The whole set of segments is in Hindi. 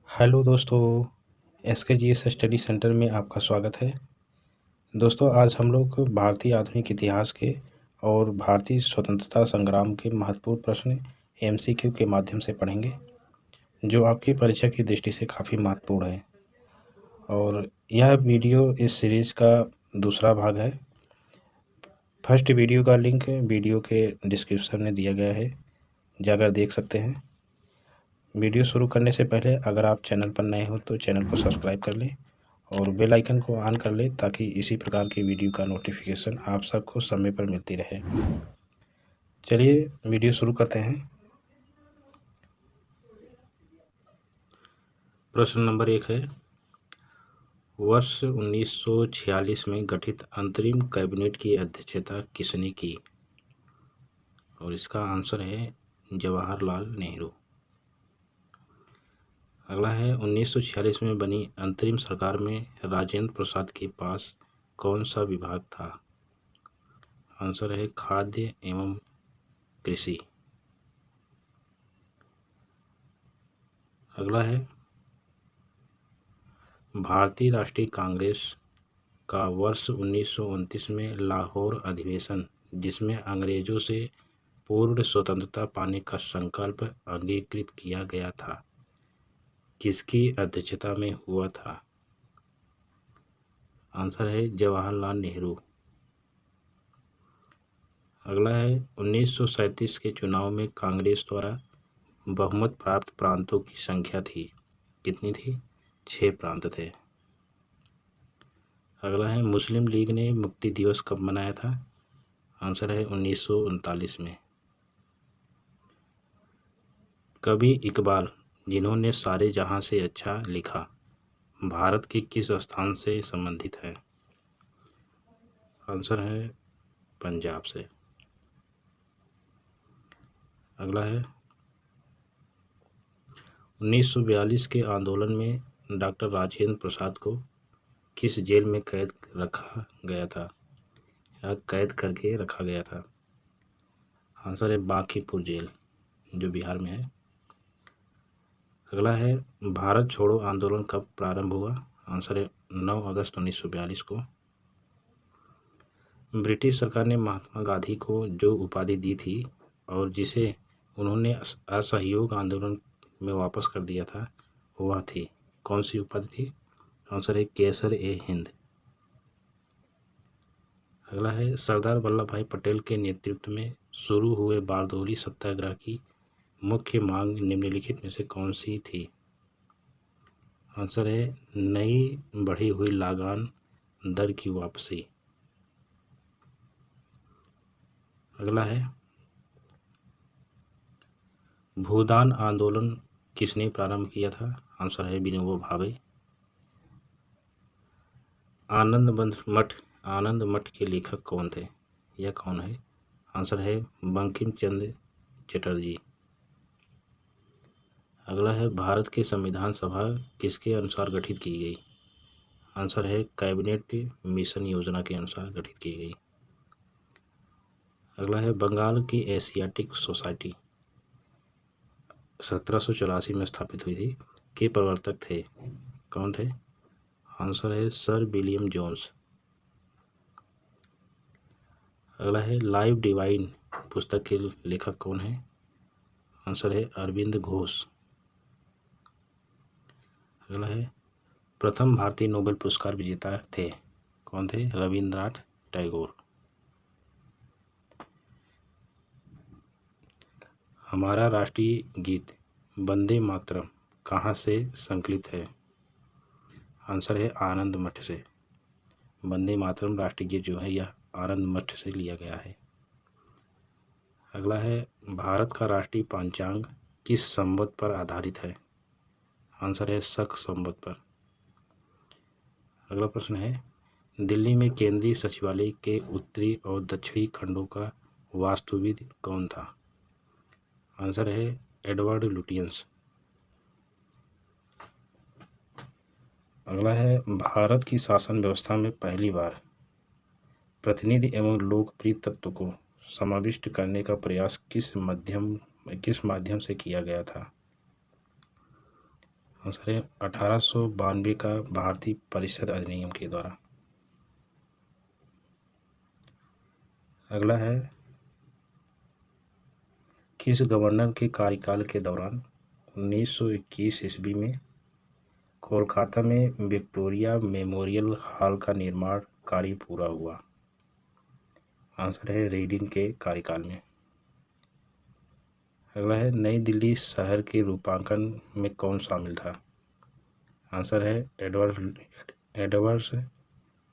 हेलो दोस्तों, एसकेजीएस स्टडी सेंटर में आपका स्वागत है। दोस्तों, आज हम लोग भारतीय आधुनिक इतिहास के और भारतीय स्वतंत्रता संग्राम के महत्वपूर्ण प्रश्न एमसीक्यू के माध्यम से पढ़ेंगे, जो आपकी परीक्षा की दृष्टि से काफ़ी महत्वपूर्ण है। और यह वीडियो इस सीरीज़ का दूसरा भाग है। फर्स्ट वीडियो का लिंक वीडियो के डिस्क्रिप्शन में दिया गया है, जाकर देख सकते हैं। वीडियो शुरू करने से पहले अगर आप चैनल पर नए हो तो चैनल को सब्सक्राइब कर लें और बेल आइकन को ऑन कर लें ताकि इसी प्रकार की वीडियो का नोटिफिकेशन आप सबको समय पर मिलती रहे। चलिए वीडियो शुरू करते हैं। प्रश्न नंबर 1 है, वर्ष 1946 में गठित अंतरिम कैबिनेट की अध्यक्षता किसने की? और इसका आंसर है जवाहरलाल नेहरू। अगला है, 1946 में बनी अंतरिम सरकार में राजेंद्र प्रसाद के पास कौन सा विभाग था? आंसर है खाद्य एवं कृषि। अगला है, भारतीय राष्ट्रीय कांग्रेस का वर्ष 1929 में लाहौर अधिवेशन, जिसमें अंग्रेजों से पूर्ण स्वतंत्रता पाने का संकल्प अंगीकृत किया गया था, किसकी अध्यक्षता में हुआ था? आंसर है जवाहरलाल नेहरू। अगला है, 1937 के चुनाव में कांग्रेस द्वारा बहुमत प्राप्त प्रांतों की संख्या थी, कितनी थी? 6 प्रांत थे। अगला है, मुस्लिम लीग ने मुक्ति दिवस कब मनाया था? आंसर है 1939 में। कवि इकबाल, जिन्होंने सारे जहां से अच्छा लिखा, भारत के किस स्थान से संबंधित है? आंसर है पंजाब से। अगला है, 1942 के आंदोलन में डॉक्टर राजेंद्र प्रसाद को किस जेल में कैद रखा गया था या कैद करके रखा गया था? आंसर है बांकीपुर जेल, जो बिहार में है। अगला है, भारत छोड़ो आंदोलन कब प्रारंभ हुआ? आंसर है 9 अगस्त 1942 को। ब्रिटिश सरकार ने महात्मा गांधी को जो उपाधि दी थी और जिसे उन्होंने असहयोग आंदोलन में वापस कर दिया था, वह थी कौन सी उपाधि थी? आंसर है केसर ए हिंद। अगला है, सरदार वल्लभ भाई पटेल के नेतृत्व में शुरू हुए बारदोली सत्याग्रह की मुख्य मांग निम्नलिखित में से कौन सी थी? आंसर है नई बढ़ी हुई लागान दर की वापसी। अगला है, भूदान आंदोलन किसने प्रारंभ किया था? आंसर है विनोबा भावे। आनंद मठ के लेखक कौन थे? यह कौन है? आंसर है बंकिम चंद्र चटर्जी। अगला है, भारत की संविधान सभा किसके अनुसार गठित की गई? आंसर है कैबिनेट मिशन योजना के अनुसार गठित की गई। अगला है, बंगाल की एशियाटिक सोसाइटी 1784 में स्थापित हुई थी, के प्रवर्तक थे, कौन थे? आंसर है सर विलियम जोन्स। अगला है, लाइव डिवाइन पुस्तक के लेखक कौन है? आंसर है अरविंद घोष। अगला है, प्रथम भारतीय नोबेल पुरस्कार विजेता थे, कौन थे? रविंद्रनाथ टैगोर। हमारा राष्ट्रीय गीत वंदे मातरम कहाँ से संकलित है? आंसर है आनंद मठ से। वंदे मातरम राष्ट्रीय गीत जो है यह आनंद मठ से लिया गया है। अगला है, भारत का राष्ट्रीय पंचांग किस संवत पर आधारित है? आंसर है शक संवत पर। अगला प्रश्न है, दिल्ली में केंद्रीय सचिवालय के उत्तरी और दक्षिणी खंडों का वास्तुविद कौन था? आंसर है एडवर्ड लुटियंस। अगला है, भारत की शासन व्यवस्था में पहली बार प्रतिनिधि एवं लोकप्रिय तत्व को समाविष्ट करने का प्रयास किस माध्यम से किया गया था? आंसर है 1892 का भारतीय परिषद अधिनियम के द्वारा। अगला है, किस गवर्नर के कार्यकाल के दौरान 1921 ईस्वी में कोलकाता में विक्टोरिया मेमोरियल हॉल का निर्माण कार्य पूरा हुआ? आंसर है रीडिंग के कार्यकाल में। अगला है, नई दिल्ली शहर के रूपांकन में कौन शामिल था? आंसर है एडवर्ड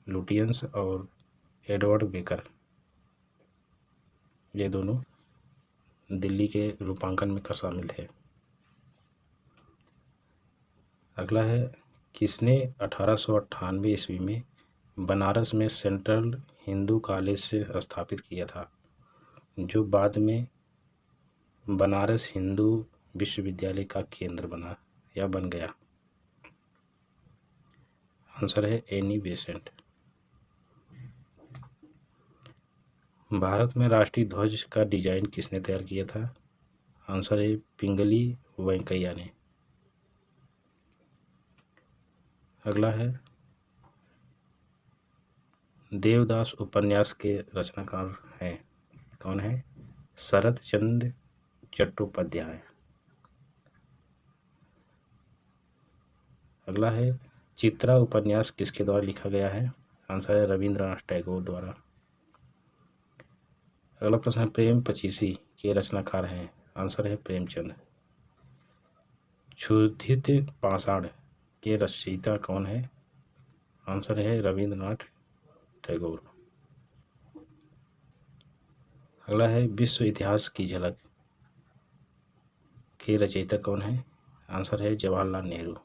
लुटियंस और एडवर्ड बेकर। ये दोनों दिल्ली के रूपांकन में शामिल थे। अगला है, किसने 1898 ईस्वी में बनारस में सेंट्रल हिंदू कॉलेज से स्थापित किया था, जो बाद में बनारस हिंदू विश्वविद्यालय का केंद्र बना या बन गया? आंसर है एनी बेसेंट। भारत में राष्ट्रीय ध्वज का डिजाइन किसने तैयार किया था? आंसर है पिंगली वेंकैया ने। अगला है, देवदास उपन्यास के रचनाकार हैं, कौन है? शरत चंद्र चट्टोपाध्याय। अगला है, चित्रा उपन्यास किसके द्वारा लिखा गया है? आंसर है रविंद्रनाथ टैगोर द्वारा। अगला प्रश्न है, प्रेम पचीसी के रचनाकार हैं? आंसर है प्रेमचंद। क्षुधित पाषाण के रचयिता कौन है? आंसर है रविंद्रनाथ टैगोर। अगला है, विश्व इतिहास की झलक के रचयिता कौन है? आंसर है जवाहरलाल नेहरू।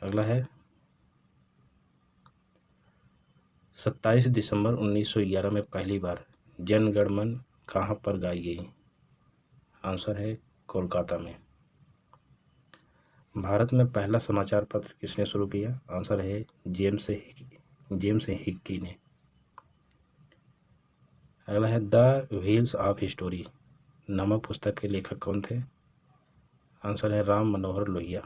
अगला है, 27 दिसंबर 1911 में पहली बार जन गण मन कहाँ पर गाई गई? आंसर है कोलकाता में। भारत में पहला समाचार पत्र किसने शुरू किया? आंसर है जेम्स हिक्की ने। अगला है, द व्हील्स ऑफ हिस्टोरी नामक पुस्तक के लेखक कौन थे? आंसर है राम मनोहर लोहिया।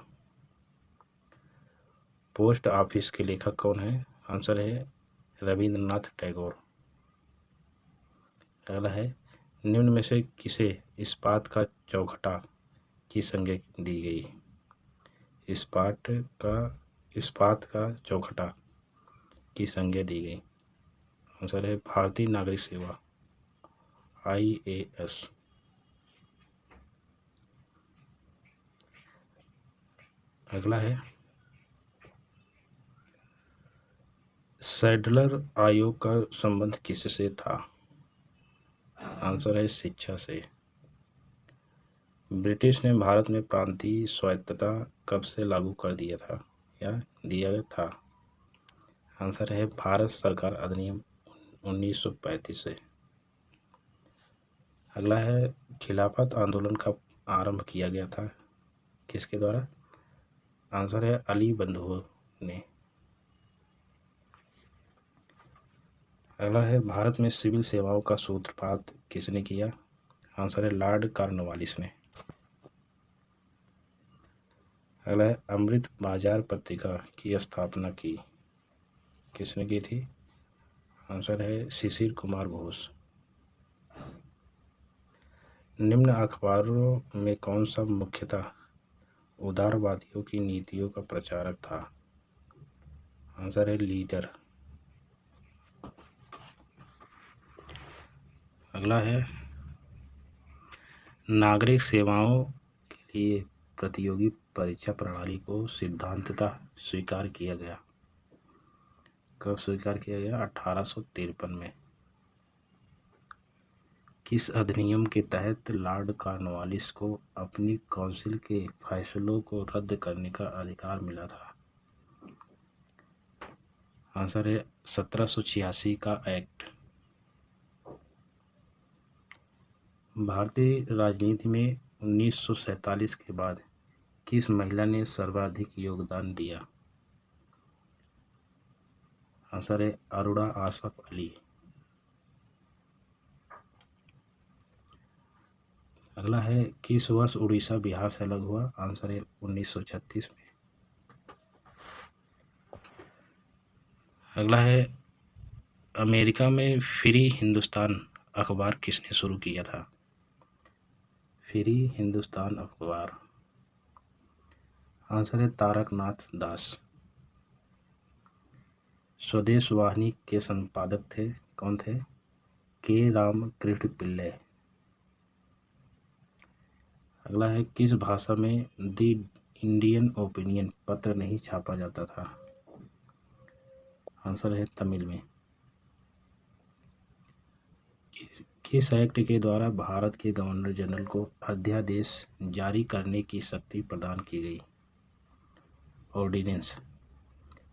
पोस्ट ऑफिस के लेखक कौन है? आंसर है रविंद्रनाथ टैगोर। अगला है, निम्न में से किसे इस्पात का चौखटा की संज्ञा दी गई? इस्पात का चौखटा की संज्ञा दी गई। आंसर है भारतीय नागरिक सेवा IAS। अगला है, सैडलर आयोग का संबंध किससे था? आंसर है शिक्षा से। ब्रिटिश ने भारत में प्रांतीय स्वायत्तता कब से लागू कर दिया था या दिया था? आंसर है भारत सरकार अधिनियम 1935 से। अगला है, खिलाफत आंदोलन का आरंभ किया गया था किसके द्वारा? आंसर है अली बंधुओं ने। अगला है, भारत में सिविल सेवाओं का सूत्रपात किसने किया? आंसर है लॉर्ड कॉर्नवालिस ने। अगला है, अमृत बाजार पत्रिका की स्थापना किसने की थी? आंसर है शिशिर कुमार घोष। निम्न अखबारों में कौन सा मुख्यतः उदारवादियों की नीतियों का प्रचारक था? आंसर है लीडर। अगला है, नागरिक सेवाओं के लिए प्रतियोगी परीक्षा प्रणाली को सिद्धांततः स्वीकार किया गया। कब स्वीकार किया गया? 1853 में। किस अधिनियम के तहत लॉर्ड कॉर्नवालिस को अपनी काउंसिल के फैसलों को रद्द करने का अधिकार मिला था? आंसर है 1786 का एक्ट। भारतीय राजनीति में 1947 के बाद किस महिला ने सर्वाधिक योगदान दिया? आंसर है अरुणा आसफ अली। अगला है किस वर्ष उड़ीसा बिहार से अलग हुआ? आंसर है 1936 में। अगला है अमेरिका में फ्री हिंदुस्तान अखबार किसने शुरू किया था? फ्री हिंदुस्तान अखबार, आंसर है तारकनाथ दास। स्वदेश वाहिनी के संपादक थे, कौन थे? के रामकृष्ण पिल्लै। अगला है किस भाषा में द इंडियन ओपिनियन पत्र नहीं छापा जाता था? आंसर है तमिल में। किस एक्ट के द्वारा भारत के गवर्नर जनरल को अध्यादेश जारी करने की शक्ति प्रदान की गई? ऑर्डिनेंस,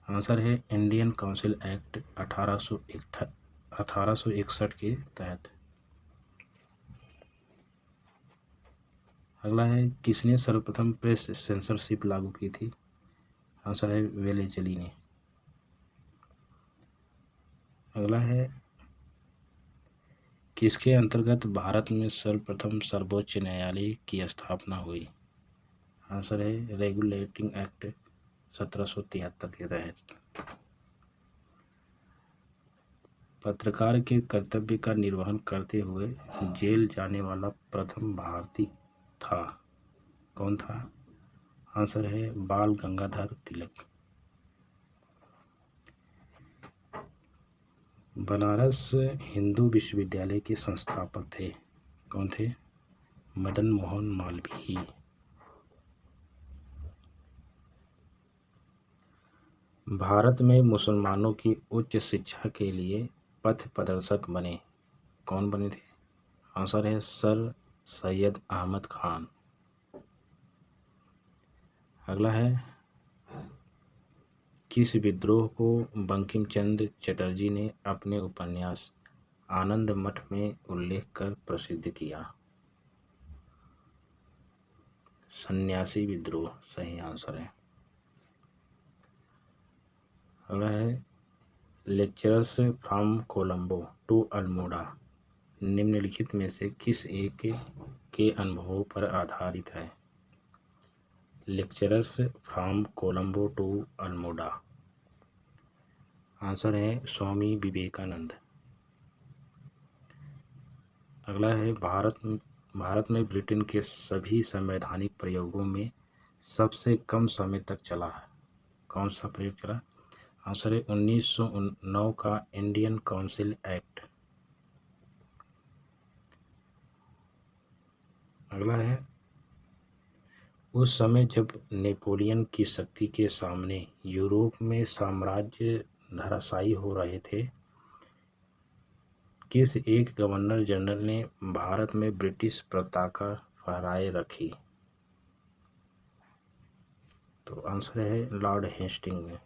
आंसर है इंडियन काउंसिल एक्ट 1861 के तहत। अगला है किसने सर्वप्रथम प्रेस सेंसरशिप लागू की थी? आंसर है वेलेज़ली ने। अगला है किसके अंतर्गत भारत में सर्वप्रथम सर्वोच्च न्यायालय की स्थापना हुई? आंसर है रेगुलेटिंग एक्ट 1773 के तहत। पत्रकार के कर्तव्य का निर्वहन करते हुए जेल जाने वाला प्रथम भारतीय था, कौन था? आंसर है बाल गंगाधर तिलक। बनारस हिंदू विश्वविद्यालय के संस्थापक थे, कौन थे? मदन मोहन मालवीय। भारत में मुसलमानों की उच्च शिक्षा के लिए पथ प्रदर्शक बने, कौन बने थे? आंसर है सर सैयद अहमद खान। अगला है किस विद्रोह को बंकिम चंद्र चटर्जी ने अपने उपन्यास आनंद मठ में उल्लेख कर प्रसिद्ध किया? सन्यासी विद्रोह सही आंसर है। अगला है lecturers from Colombo to Almora निम्नलिखित में से किस एक के अनुभवों पर आधारित है? Lecturers from Colombo to Almora, answer है स्वामी विवेकानंद। अगला है भारत में ब्रिटेन के सभी संवैधानिक प्रयोगों में सबसे कम समय तक चला है, कौन सा प्रयोग चला? आंसर है 1909 का इंडियन काउंसिल एक्ट। अगला है उस समय जब नेपोलियन की शक्ति के सामने यूरोप में साम्राज्य धराशायी हो रहे थे, किस एक गवर्नर जनरल ने भारत में ब्रिटिश पताका फहराए रखी? तो आंसर है लॉर्ड हेस्टिंग ने।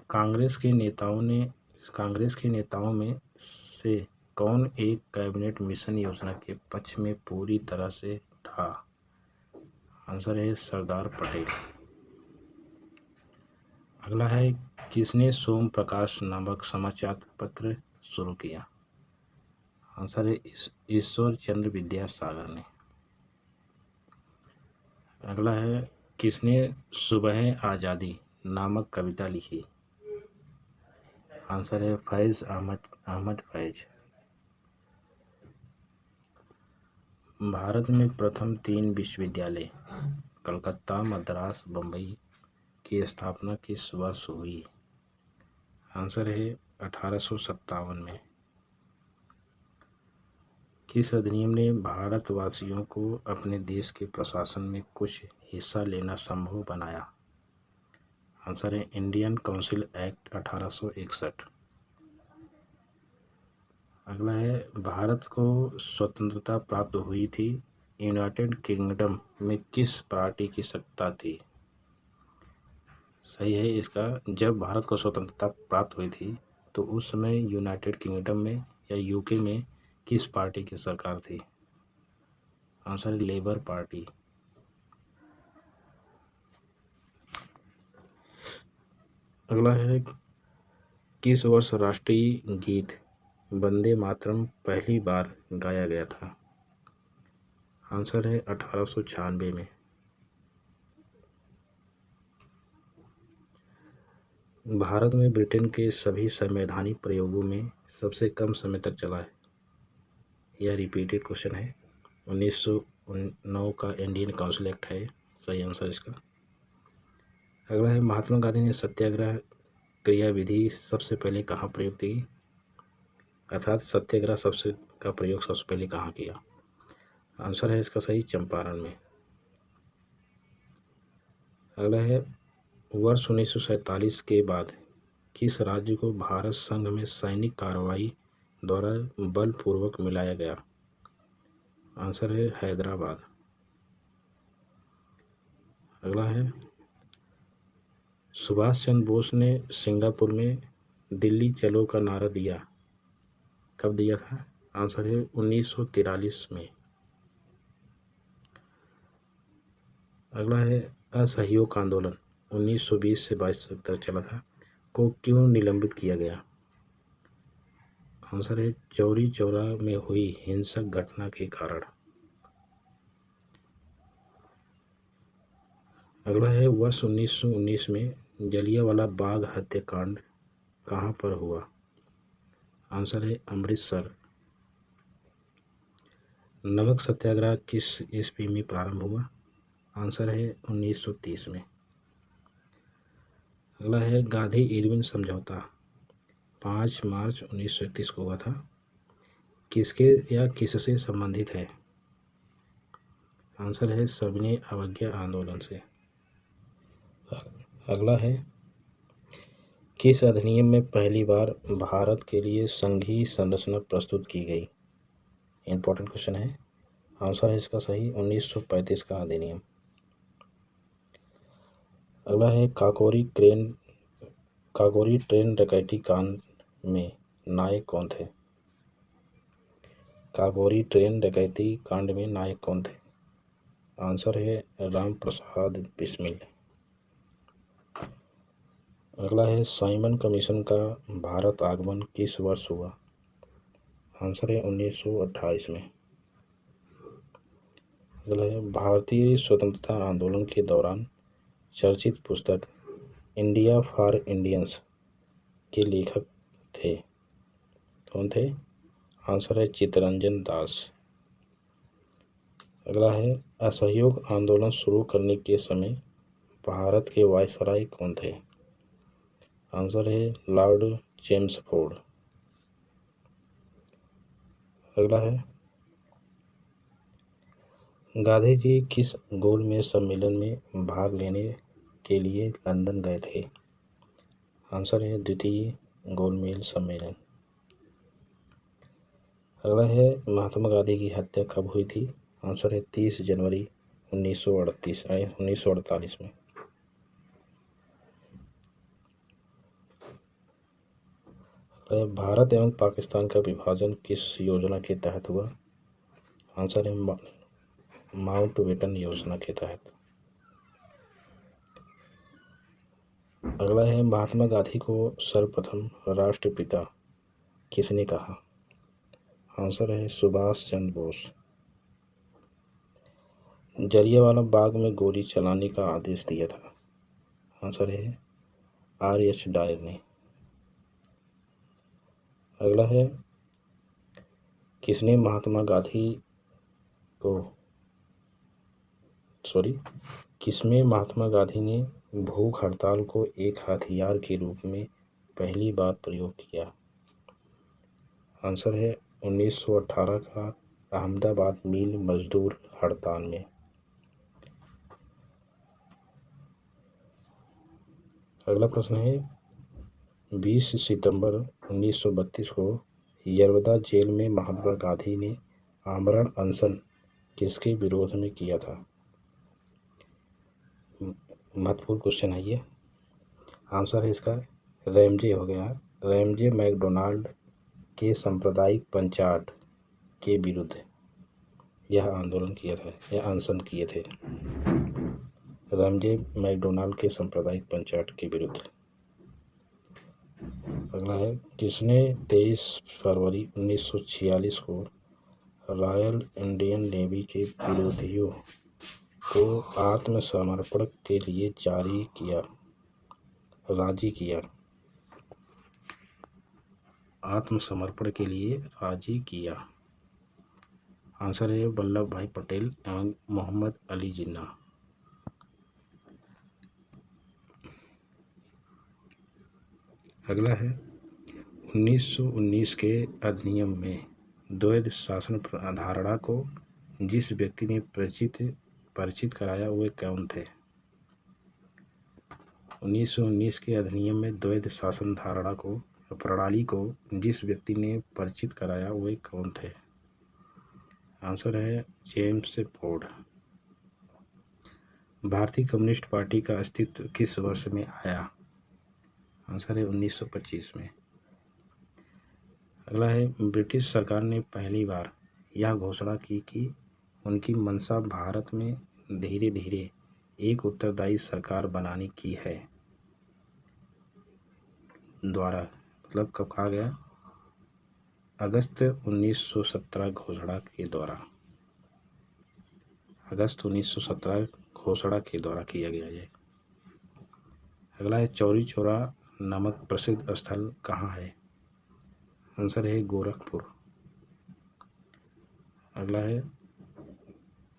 कांग्रेस के नेताओं में से कौन एक कैबिनेट मिशन योजना के पक्ष में पूरी तरह से था? आंसर है सरदार पटेल। अगला है किसने सोम प्रकाश नामक समाचार पत्र शुरू किया? आंसर है ईश्वर चंद्र विद्यासागर ने। अगला है किसने सुबह आज़ादी नामक कविता लिखी? आंसर है फैज़ अहमद फैज़। भारत में प्रथम 3 विश्वविद्यालय कलकत्ता, मद्रास, बम्बई की स्थापना किस वर्ष हुई? आंसर है 1857 में। किस अधिनियम ने भारतवासियों को अपने देश के प्रशासन में कुछ हिस्सा लेना संभव बनाया? आंसर है इंडियन काउंसिल एक्ट 1861। अगला है भारत को स्वतंत्रता प्राप्त हुई थी, यूनाइटेड किंगडम में किस पार्टी की सत्ता थी? सही है इसका, जब भारत को स्वतंत्रता प्राप्त हुई थी तो उस समय यूनाइटेड किंगडम में या यूके में किस पार्टी की सरकार थी? आंसर है लेबर पार्टी। अगला है किस वर्ष राष्ट्रीय गीत वंदे मातरम पहली बार गाया गया था? आंसर है 1896 में। भारत में ब्रिटेन के सभी संवैधानिक प्रयोगों में सबसे कम समय तक चला है? यह रिपीटेड क्वेश्चन है। 1909 का इंडियन काउंसिल एक्ट है सही आंसर इसका। अगला है, महात्मा गांधी ने सत्याग्रह क्रियाविधि सबसे पहले कहाँ प्रयुक्त की? अर्थात सत्याग्रह सबसे का प्रयोग सबसे पहले कहाँ किया? आंसर है इसका सही चंपारण में। अगला है, वर्ष 1947 के बाद किस राज्य को भारत संघ में सैनिक कार्रवाई द्वारा बलपूर्वक मिलाया गया? आंसर है हैदराबाद। अगला है, सुभाष चंद्र बोस ने सिंगापुर में दिल्ली चलो का नारा दिया, कब दिया था? आंसर है 1943 में। अगला है, असहयोग आंदोलन 1920 से 22 तक चला था, को क्यों निलंबित किया गया? आंसर है चौरी चौरा में हुई हिंसक घटना के कारण। अगला है, वर्ष 1919 में जलियांवाला बाग हत्याकांड कहाँ पर हुआ? आंसर है अमृतसर। नमक सत्याग्रह किस ईस्वी में प्रारंभ हुआ? आंसर है 1930 में। अगला है, गांधी इरविन समझौता 5 मार्च 1931 को हुआ था, किसके या किससे संबंधित है? आंसर है सविनय अवज्ञा आंदोलन से। अगला है, किस अधिनियम में पहली बार भारत के लिए संघीय संरचना प्रस्तुत की गई? इंपॉर्टेंट क्वेश्चन है। आंसर है इसका सही 1935 का अधिनियम। अगला है, काकोरी ट्रेन डकैती कांड में नायक कौन थे? काकोरी ट्रेन डकैती कांड में नायक कौन थे? आंसर है राम प्रसाद बिस्मिल। अगला है, साइमन कमीशन का भारत आगमन किस वर्ष हुआ? आंसर है 1928 में। अगला है, भारतीय स्वतंत्रता आंदोलन के दौरान चर्चित पुस्तक इंडिया फॉर इंडियंस के लेखक थे, कौन थे? आंसर है चित्तरंजन दास। अगला है, असहयोग आंदोलन शुरू करने के समय भारत के वायसराय कौन थे? आंसर है लॉर्ड चेम्सफोर्ड। अगला है, गांधी जी किस गोलमेज सम्मेलन में भाग लेने के लिए लंदन गए थे? आंसर है द्वितीय गोलमेज सम्मेलन। अगला है, महात्मा गांधी की हत्या कब हुई थी? आंसर है 30 जनवरी 1948 में। भारत एवं पाकिस्तान का विभाजन किस योजना के तहत हुआ? आंसर है माउंटबेटन योजना के तहत। अगला है, महात्मा गांधी को सर्वप्रथम राष्ट्रपिता किसने कहा? आंसर है सुभाष चंद्र बोस। जलियांवाला बाग में गोली चलाने का आदेश दिया था? आंसर है R.H. डायर ने। अगला है, किसने महात्मा गांधी को किसमें महात्मा गांधी ने भूख हड़ताल को एक हथियार के रूप में पहली बार प्रयोग किया? आंसर है 1918 का अहमदाबाद मिल मजदूर हड़ताल में। अगला प्रश्न है, 20 सितंबर 1932 को यरवदा जेल में महात्मा गांधी ने आमरण अनशन किसके विरोध में किया था? महत्वपूर्ण क्वेश्चन है ये। आंसर है इसका रैमजे हो गया, रैमजे मैकडोनाल्ड के सांप्रदायिक पंचाट के विरुद्ध यह आंदोलन किया था, यह अनशन किए थे, रैमजे मैकडोनाल्ड के सांप्रदायिक पंचाट के विरुद्ध। अगला है, किसने 23 फरवरी 1946 को रॉयल इंडियन नेवी के विरोधियों को आत्मसमर्पण के लिए राजी किया? आत्मसमर्पण के लिए राजी किया। आंसर है वल्लभ भाई पटेल एवं मोहम्मद अली जिन्ना। अगला है, 1919 के अधिनियम में द्वैध शासन अवधारणा को जिस व्यक्ति ने परिचित कराया वे कौन थे? 1919 के अधिनियम में द्वैध शासन धारणा को प्रणाली को जिस व्यक्ति ने परिचित कराया वे कौन थे? आंसर है जेम्स फोर्ड। भारतीय कम्युनिस्ट पार्टी का अस्तित्व किस वर्ष में आया? आंसर है 1925 में। अगला है, ब्रिटिश सरकार ने पहली बार यह घोषणा की कि उनकी मंशा भारत में धीरे धीरे एक उत्तरदायी सरकार बनाने की है द्वारा, मतलब कब कहा गया? अगस्त 1917 घोषणा के द्वारा। अगस्त 1917 घोषणा के द्वारा किया गया ये। अगला है, चौरी चौरा नामक प्रसिद्ध स्थल कहाँ है? आंसर है गोरखपुर। अगला है,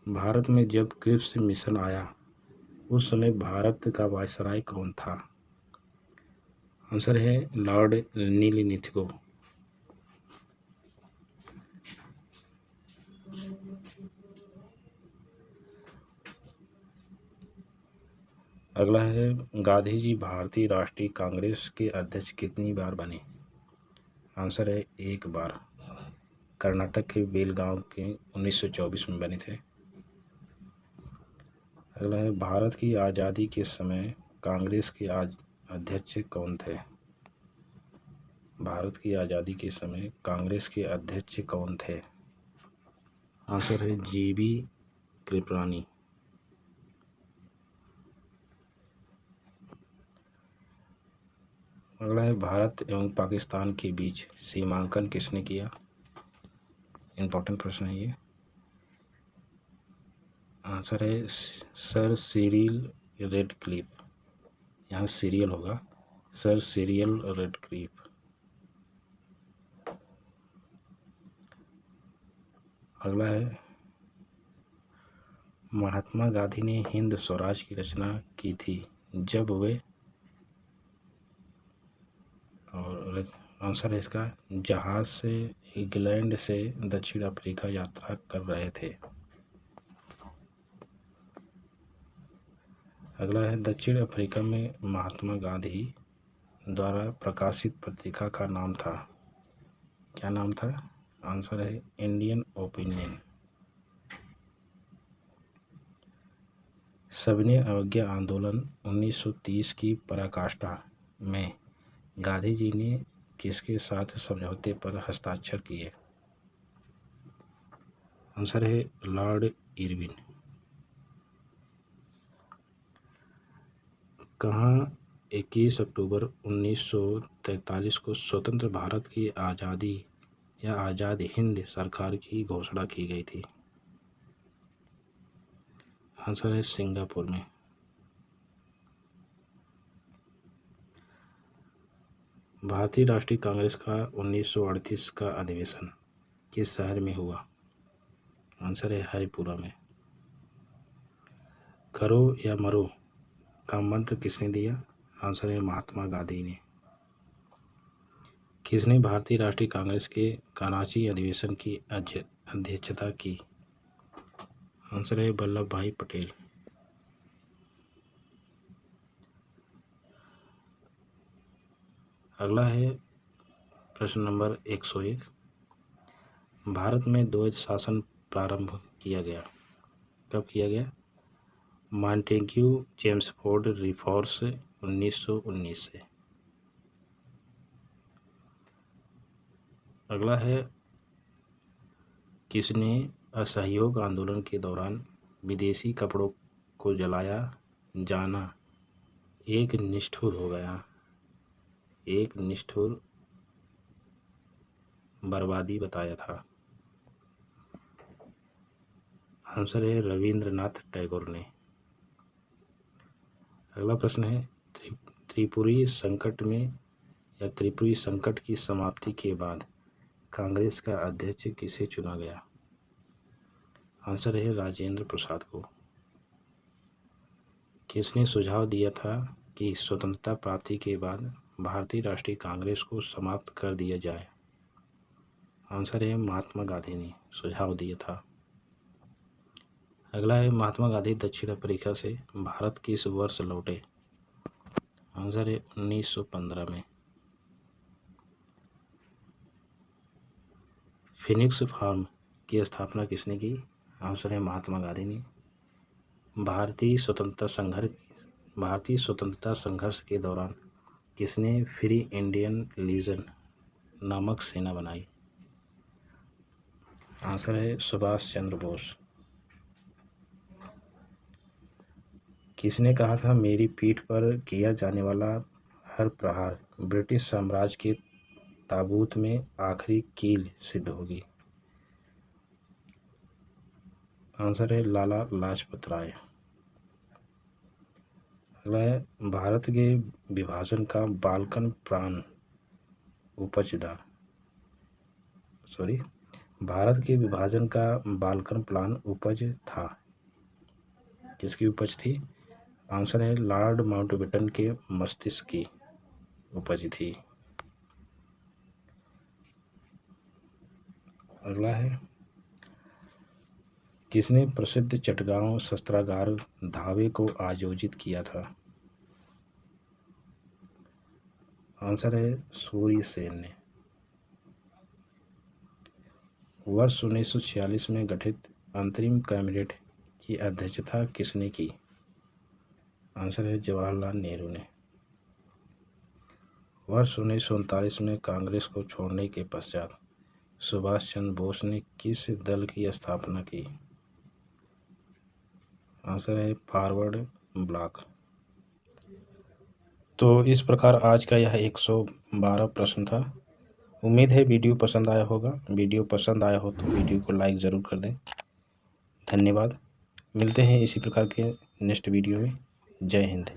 भारत में जब क्रिप्स मिशन आया उस समय भारत का वायसराय कौन था? आंसर है लॉर्ड नीलनिथिगो। अगला है, गांधी जी भारतीय राष्ट्रीय कांग्रेस के अध्यक्ष कितनी बार बने? आंसर है एक बार। कर्नाटक के बेलगांव के 1924 में बने थे। अगला है, भारत की आज़ादी के समय कांग्रेस के अध्यक्ष कौन थे? भारत की आज़ादी के समय कांग्रेस के अध्यक्ष कौन थे? आंसर है जीबी कृपलानी। अगला है, भारत एवं पाकिस्तान के बीच सीमांकन किसने किया? इम्पोर्टेंट प्रश्न है ये। आंसर है सर सिरिल रेडक्लिफ। यहाँ सीरियल होगा, सर सिरिल रेडक्लिफ। अगला है, महात्मा गांधी ने हिंद स्वराज की रचना की थी जब वे, और आंसर है इसका जहाज से इंग्लैंड से दक्षिण अफ्रीका यात्रा कर रहे थे। अगला है, दक्षिण अफ्रीका में महात्मा गांधी द्वारा प्रकाशित पत्रिका का नाम था, क्या नाम था? आंसर है इंडियन ओपिनियन। सविनय अवज्ञा आंदोलन 1930 की पराकाष्ठा में गांधी जी ने किसके साथ समझौते पर हस्ताक्षर किए? आंसर है लॉर्ड इरविन। कहाँ 21 अक्टूबर 1943 को स्वतंत्र भारत की आज़ादी या आज़ाद हिंद सरकार की घोषणा की गई थी? आंसर है सिंगापुर में। भारतीय राष्ट्रीय कांग्रेस का 1938 का अधिवेशन किस शहर में हुआ? आंसर है हरिपुरा में। करो या मरो का मंत्र किसने दिया? आंसर है महात्मा गांधी ने। किसने भारतीय राष्ट्रीय कांग्रेस के कराची अधिवेशन की अध्यक्षता की? आंसर है वल्लभ भाई पटेल। अगला है प्रश्न नंबर 101, भारत में द्वैध शासन प्रारंभ किया गया, कब किया गया? मॉन्टेग्यू चेम्सफोर्ड रिफॉर्म्स 1919 से। अगला है, किसने असहयोग आंदोलन के दौरान विदेशी कपड़ों को जलाया जाना एक निष्ठुर हो गया, एक निष्ठुर बर्बादी बताया था? आंसर है रविंद्रनाथ टैगोर ने। अगला प्रश्न है त्रिपुरी संकट में या त्रिपुरी संकट की समाप्ति के बाद कांग्रेस का अध्यक्ष किसे चुना गया? आंसर है राजेंद्र प्रसाद को। किसने सुझाव दिया था कि स्वतंत्रता प्राप्ति के बाद भारतीय राष्ट्रीय कांग्रेस को समाप्त कर दिया जाए? आंसर है महात्मा गांधी ने सुझाव दिया था। अगला है महात्मा गांधी दक्षिण अफ्रीका से भारत किस वर्ष लौटे? आंसर है 1915 में। फिनिक्स फार्म की स्थापना किसने की? आंसर है महात्मा गांधी ने। भारतीय स्वतंत्रता संघर्ष के दौरान किसने फ्री इंडियन लीजन नामक सेना बनाई? आंसर है सुभाष चंद्र बोस। किसने कहा था मेरी पीठ पर किया जाने वाला हर प्रहार ब्रिटिश साम्राज्य के ताबूत में आखिरी कील सिद्ध होगी? आंसर है लाला लाजपत राय। वह भारत के विभाजन का बाल्कन प्लान उपज था। भारत के विभाजन का बाल्कन प्लान उपज था। किसकी उपज थी? आंसर है लॉर्ड माउंटबेटन के मस्तिष्क की उपज थी। अगला है किसने प्रसिद्ध चटगांव शस्त्रागार धावे को आयोजित किया था? आंसर है सूर्य सेन ने। वर्ष 1946 में गठित अंतरिम कैबिनेट की अध्यक्षता किसने की? आंसर है जवाहरलाल नेहरू ने। वर्ष 1939 में कांग्रेस को छोड़ने के पश्चात सुभाष चंद्र बोस ने किस दल की स्थापना की? आंसर है फॉरवर्ड ब्लॉक। तो इस प्रकार आज का यह 112 प्रश्न था। उम्मीद है वीडियो पसंद आया होगा। वीडियो पसंद आया हो तो वीडियो को लाइक ज़रूर कर दें। धन्यवाद। मिलते हैं इसी प्रकार के नेक्स्ट वीडियो में। जय हिंद।